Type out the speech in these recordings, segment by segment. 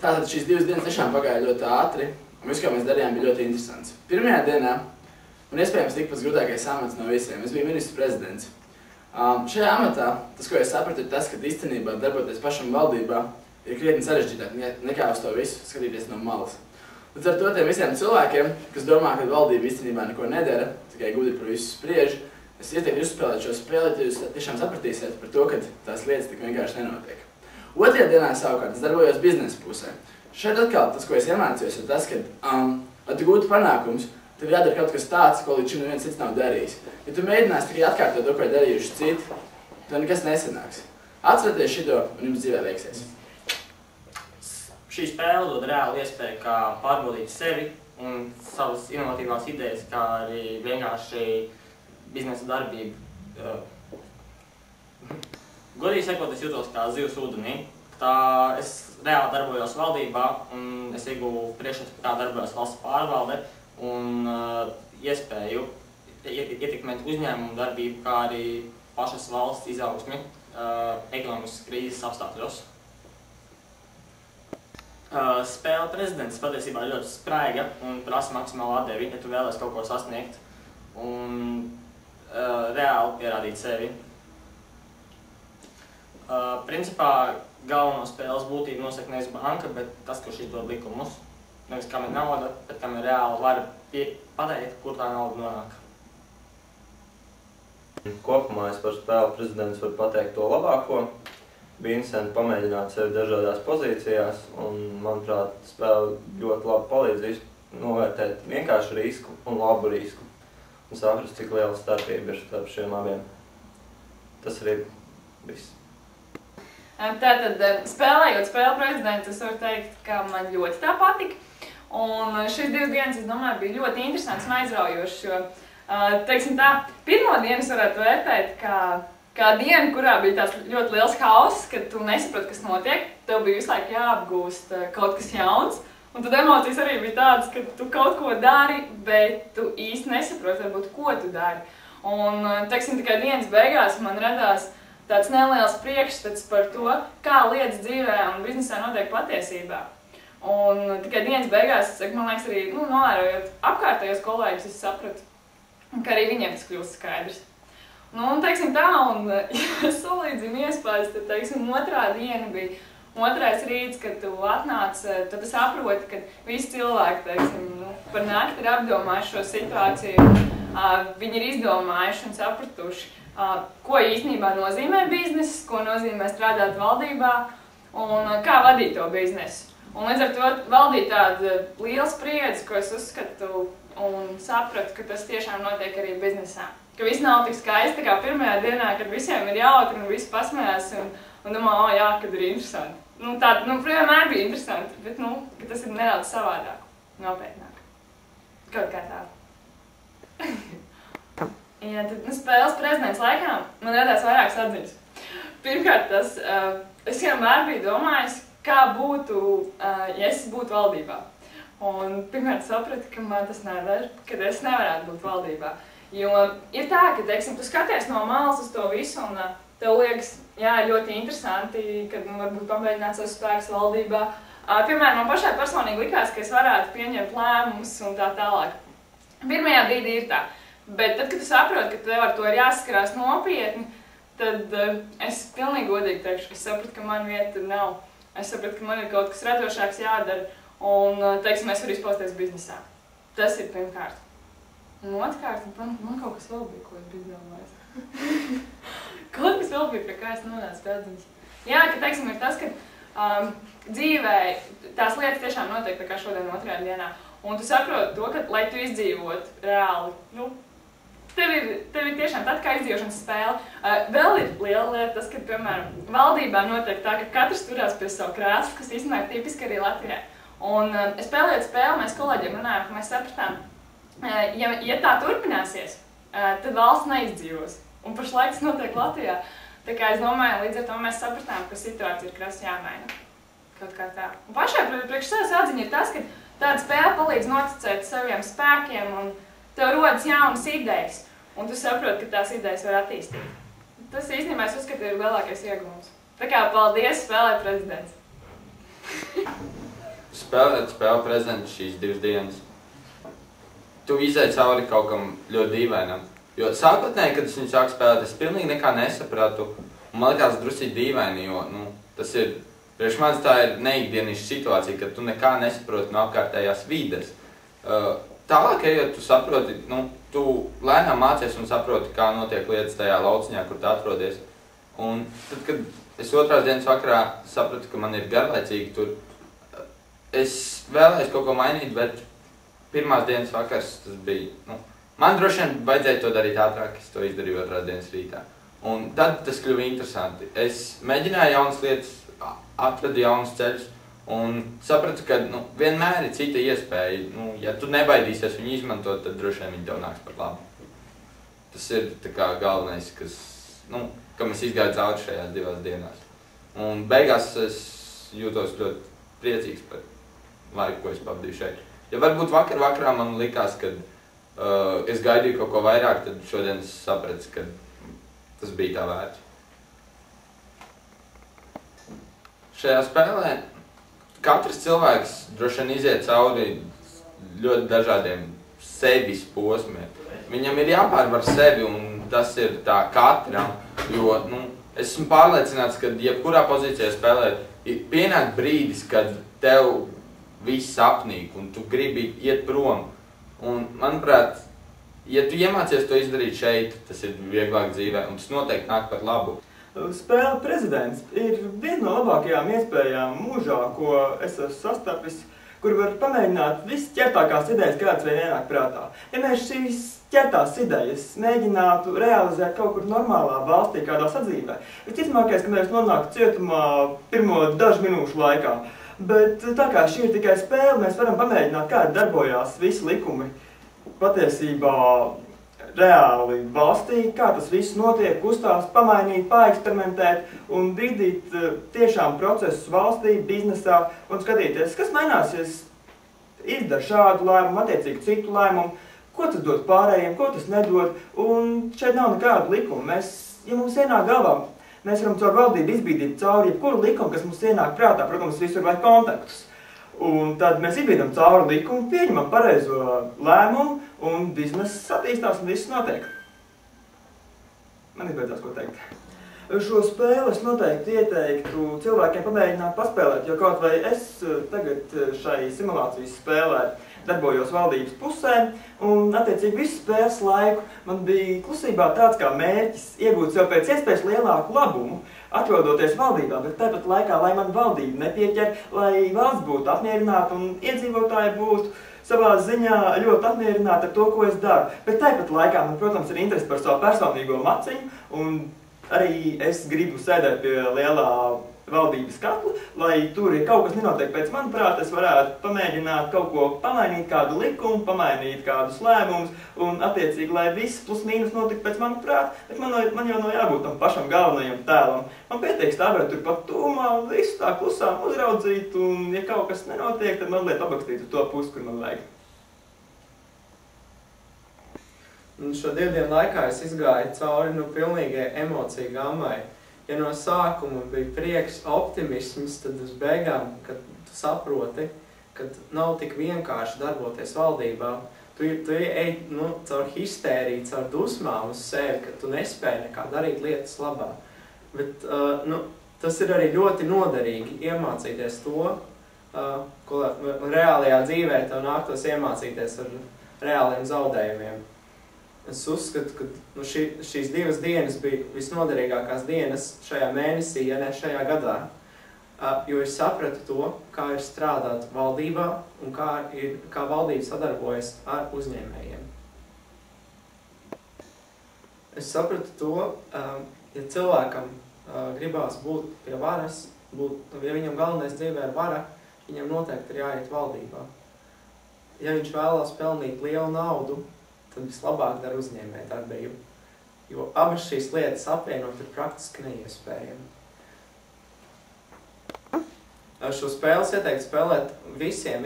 Tātad šīs 2 dienas tiešām pagāja ļoti ātri, un viss, ko mēs darījām, bija ļoti interesants. Pirmajā dienā, un iespējams tik pats grūtākais amats no visiem, es biju ministru prezidents. Šajā amatā, tas, ko es sapratu, ir tas, ka īstenībā darboties pašam valdībā ir krietni sarežģītāk nekā uz to visu skatīties no malas. Līdz ar to tiem visiem cilvēkiem, kas domā, ka valdība īstenībā neko nedara, tikai gudri par visu spriež, es ieteiktu uzspēlēt šo spēli, ja jūs tiešām sapratīsiet par to, ka tās lietas tik vienkārši nenotiek. Otrajā dienā savukārt es darbojos biznesa pusē. Šeit atkal tas, ko es iemācījos, ir tas, ka, lai tu gūtu panākumus, tev jādara kaut kas tāds, ko līdz šim neviens cits nav darījis. Ja tu mēģināsi tikai atkārtot to, ko ir darījuši citi, tad nekas nesanāks. Atcerieties šito, un jums dzīvē veiksies. Šī spēle dod reāli iespēju kā pārbaudīt sevi un savas inovatīvās idejas, kā arī vienkārši biznesa darbību. Godīgi sakot, es jūtos kā zivs ūdenī. Es reāli darbojos valdībā un es ieguvu priekšstats, kā darbojos valsts pārvalde un iespēju ietekmēt uzņēmumu darbību, kā arī pašas valsts izaugsmi ekonomiskas krīzes apstākļos. Spēle prezidents patiesībā ļoti spraiga un prasa maksimālu atdevi, ja tu vēlies kaut ko sasniegt un reāli pierādīt sevi. Principā galveno spēles būtību nosaka nevis banka, bet tas, kurš izdod likumus. Nevis kam ir nauda, bet kam ir reāli var pateikt, kur tā nauda nonāk. Kopumā es par spēli prezidents varu pateikt to labāko. Bija interesanti pamēģināt sevi dažādās pozīcijās, un, manuprāt, spēle ļoti labi palīdz novērtēt vienkārši risku un labu risku. Un saprast, cik liela starpība ir starp šiem abiem. Tas arī viss. Tātad, spēlējot spēli prezidentu, es varu teikt, ka man ļoti tā patika. Un šīs 2 dienas, es domāju, bija ļoti interesants un aizraujošs, jo, teiksim tā, pirmo dienu es varētu vērtēt kā dienu, kurā bija tās ļoti liels hauss, kad tu nesaproti, kas notiek. Tev bija visu laiku jāapgūst kaut kas jauns. Un tad emocijas arī bija tādas, ka tu kaut ko dari, bet tu īsti nesaproti, varbūt, ko tu dari. Un, teiksim, tikai dienas beigās man radās tāds neliels priekšstats par to, kā lietas dzīvē un biznesā notiek patiesībā. Un tikai dienas beigās, man liekas, arī novērojot apkārtējos kolēģus, es sapratu, ka arī viņiem tas kļūst skaidrs. Un, teiksim tā, un ja salīdzinu iespējas, tad, teiksim, otrā diena bija otrais rīts, kad tu atnāc, tad tu saproti, ka visi cilvēki, teiksim, par nakti ir apdomājuši šo situāciju, viņi ir izdomājuši un sapratuši, ko īstenībā nozīmē bizness, ko nozīmē strādāt valdībā un kā vadīt to biznesu. Un līdz ar to valdīja tāda liela spriedze, ko es uzskatu un sapratu, ka tas tiešām notiek arī biznesā. Ka viss nav tik skaisti kā pirmajā dienā, kad visiem ir jautri un visi pasmējās un domā, jā, kad ir interesanti. Vienmēr bija interesanti, bet, ka tas ir nedaudz savādāk, nopietnāk. Kaut kā tā. Ja, tad spēles prezidents laikā man radās vairākas atziņas. Pirmkārt, es vienmēr biju domājis, kā būtu, ja es būtu valdībā. Un pirmkārt sapratu, ka man tas nedara, ka es nevarētu būt valdībā. Jo ir tā, ka, teiksim, tu skaties no malas uz to visu un tev liekas, jā, ļoti interesanti, kad varbūt pamēģināt savus spēkus valdībā. Piemēram, man pašai personīgi likās, ka es varētu pieņemt lēmumus un tā tālāk. Pirmajā brīdī ir tā. Bet tad, kad tu saproti, ka tev ar to ir jāsaskarās nopietni, tad es pilnīgi godīgi teikšu, ka es sapratu, ka man vieta tur nav. Es sapratu, ka man ir kaut kas radošāks jādara un, teiksim, es varu izpausties biznesā. Tas ir pirmkārt. Un otrkārt, man kaut kas vēl bija, ko es biju domājis. Kaut kas vēl bija, pie kā es nonācu pēdziņas. Jā, ka, teiksim, ir tas, ka dzīvē tās lietas tiešām notiek tā kā šodien otrajā dienā. Un tu saproti to, ka, lai tu izdzīvot reāli, tev ir tiešām tāda kā izdzīvošanas spēle. Vēl ir liela lieta tas, ka, piemēram, valdībā notiek tā, ka katrs turās pie savu krēslu, kas īstenībā ir tipiski arī Latvijā. Un spēlējot spēli, mēs kolēģiem runājām, ka mēs sapratām, ja tā turpināsies, tad valsts neizdzīvos. Un pašlaik tas notiek Latvijā. Tā kā es domāju, līdz ar to mēs sapratām, ka situācija ir krasi jāmaina. Kaut kā tā. Un pašai priekš savas atziņa ir tas, ka tāda spēle palīdz noticēt saviem spēkiem un tev rodas jaunas idejas. Un tu saproti, ka tās idejas var attīstīt. Tas īstenībā es uzskatu ir lielākais iegūms. Tā kā paldies, spēlē prezidents! spēlēt spēli prezidents šīs 2 dienas, tu izēji cauri kaut kam ļoti dīvainam. Jo sākotnēji, kad es viņu sāku spēlēt, es pilnīgi nekā nesapratu, un man likās drusīgi dīvaini, jo, tas ir, priekš manis tā ir neikdieniša situācija, kad tu nekā nesaproti no apkārtējās vides. Tālāk, ejot, tu saproti, tu lēnām mācies un saproti, kā notiek lietas tajā lauciņā, kur tu atrodies. Un tad, kad es 2. dienas vakarā sapratu, ka man ir garlaicīgi tur, es vēlējos kaut ko mainīt, bet 1. dienas vakars tas bija, man droši vien vajadzēja to darīt ātrāk, es to izdarīju 2. dienas rītā. Un tad tas kļuva interesanti. Es mēģināju jaunas lietas, atradu jaunus ceļus un sapratu, ka vienmēr ir cita iespēja. Ja tu nebaidīsies viņu izmantot, tad droši vien viņi tev nāks par labu. Tas ir tā kā galvenais, kam es izgāju cauri šajās 2 dienās. Un beigās es jūtos ļoti priecīgs par laiku, ko es pavadīju šeit. Ja varbūt vakarā man likās, ka es gaidīju kaut ko vairāk, tad šodien es sapratu, ka tas bija tā vērts. Šajā spēlē katrs cilvēks droši vien iziet cauri ļoti dažādiem sevis posmiem. Viņam ir jāpārvar sevi, un tas ir tā katram, jo es esmu pārliecināts, ka jebkurā pozīcijā spēlēt, pienāk brīdis, kad tev viss apnīk, un tu gribi iet prom. Un, manuprāt, ja tu iemācies to izdarīt šeit, tas ir vieglāk dzīvē, un tas noteikti nāk par labu. Spēle prezidents ir viena no labākajām iespējām mūžā, ko es esmu sastapis, kur var pamēģināt visas ķertākās idejas, kādas vien ienāk prātā. Ja mēs šīs ķertās idejas mēģinātu realizēt kaut kur normālā valstī, kādā sadzīvē, visticamākais, ka mēs nonāktu cietumā pirmo dažu minūšu laikā. Bet tā kā šī ir tikai spēle, mēs varam pamēģināt, kā darbojās visi likumi patiesībā reāli valstī, kā tas viss notiek, kustās, pamainīt, paeksperimentēt un bīdīt tiešām procesus valstī, biznesā un skatīties, kas mainās, ja es izdaru šādu lēmumu, attiecīgi citu lēmumu, ko tas dod pārējiem, ko tas nedod, un šeit nav nekāda likuma. Ja mums ienāk galvā, mēs varam caur valdību izbīdīt cauri jebkuru likumu, kas mums ienāk prātā, protams, visur vajag kontaktus. Un tad mēs izbīdam cauri likumu, pieņemam pareizo lēmumu, un bizness attīstās un viss notiek. Man izbeidzās, ko teikt. Šo spēli es noteikti ieteiktu cilvēkiem pamēģināt paspēlēt, jo kaut vai es tagad šai simulācijas spēlē darbojos valdības pusē, un attiecīgi visu spēles laiku man bija klusībā tāds kā mērķis iegūt sev pēc iespējas lielāku labumu, atrodoties valdībā, bet tāpat laikā, lai man valdība nepieķer, lai valsts būtu apmierināta un iedzīvotāji būtu savā ziņā ļoti apmierināti ar to, ko es daru. Bet tāpat laikā man, protams, ir interesi par savu personīgo maciņu, un arī es gribu sēdēt pie lielā valdības katla, lai tur ir kaut kas nenotiek pēc manuprāt, es varētu pamēģināt kaut ko pamainīt, kādu likumu, pamainīt kādus lēmumus, un attiecīgi, lai viss plus mīnus notika pēc manuprāt, bet man jau nav jābūt tam pašam galvenajam tēlam. Man pietiek stāvēt tur pat tūmā un visu tā klusām uzraudzīt, un ja kaut kas nenotiek, tad mazliet apakstīt uz to pusi, kur man vajag. Un šo 2 dienu laikā es izgāju cauri pilnīgai emociju gammai. Ja no sākuma bija prieks, optimisms, tad uz beigām, kad tu saproti, ka nav tik vienkārši darboties valdībā, tu ej caur histēriju, caur dusmām uz sevi, ka tu nespēji nekā darīt lietas labā. Bet tas ir arī ļoti noderīgi iemācīties to, ko reālajā dzīvē tev nāktos iemācīties ar reāliem zaudējumiem. Es uzskatu, ka šīs 2 dienas bija visnoderīgākās dienas šajā mēnesī, ja ne šajā gadā, jo es sapratu to, kā ir strādāt valdībā un kā valdība sadarbojas ar uzņēmējiem. Es sapratu to, ja cilvēkam gribās būt pie varas, ja viņam galvenais dzīvē ir vara, viņam noteikti ir jāiet valdībā. Ja viņš vēlās pelnīt lielu naudu, tad vislabāk dara uzņēmēju darbību, jo abas šīs lietas apvienot ir praktiski neiespējami. Šo spēles ieteiktu spēlēt visiem,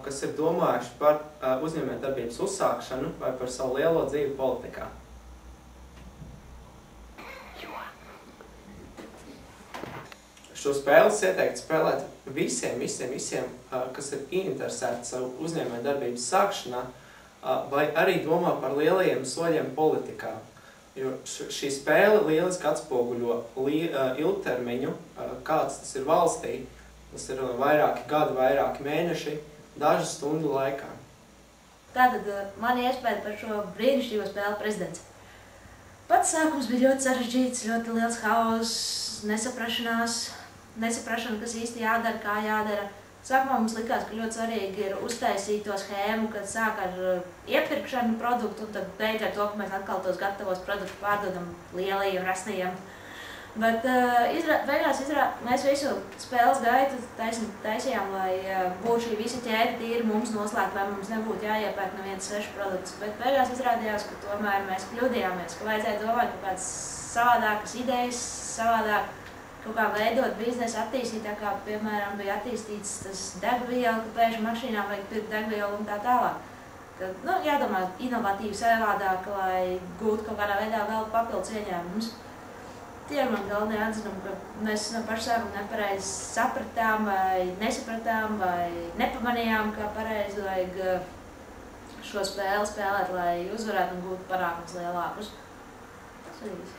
kas ir domājuši par uzņēmēju darbības uzsākšanu vai par savu lielo dzīvi politikā. šo spēli es ieteiktu spēlēt visiem, kas ir ieinteresēti savu uzņēmējdarbības sākšanā, vai arī domā par lielajiem soļiem politikā. Jo šī spēle lieliski atspoguļo ilgtermiņu, kāds tas ir valstī. Tas ir vairāki gadi, vairāki mēneši, dažu stundu laikā. Tātad man iespēja par šo brīnišķīgo spēli prezidents. Pats sākums bija ļoti sarežģīts, ļoti liels hauss, nesaprašana, kas īsti jādara, kā jādara. Sākumā mums likās, ka ļoti svarīgi ir uztaisīt to schēmu, kad sāk ar iepirkšanu produktu, un tad beidz ar to, ka mēs atkal tos gatavos produktus pārdodam lielajiem, resnajiem. Bet beigās mēs visu spēles gaitu taisījām, lai būtu šī visa ķēde tīri mums noslēgta, lai mums nebūtu jāiepērk neviens svešs produkts. Bet beigās izrādījās, ka tomēr mēs kļūdījāmies, ka vajadzēja domāt kaut kādas savādākas idejas, savādāk kaut kā veidot biznesu, attīstīt, tā kā, piemēram, bija attīstīts tas degvielu, ka pēkšņi mašīnām vajag pirkt degvielu un tā tālāk. Tad, jādomā inovatīvi savādāk, lai gūtu kaut kādā veidā vēl papildus ieņēmumus. Tie ir man galvenie atzinumi, ka mēs no paša sākuma nepareizi sapratām vai nesapratām vai nepamanījām, kā pareizi vajag šo spēli spēlēt, lai uzvarētu un gūtu panākumus lielākus. Tas ir īsi.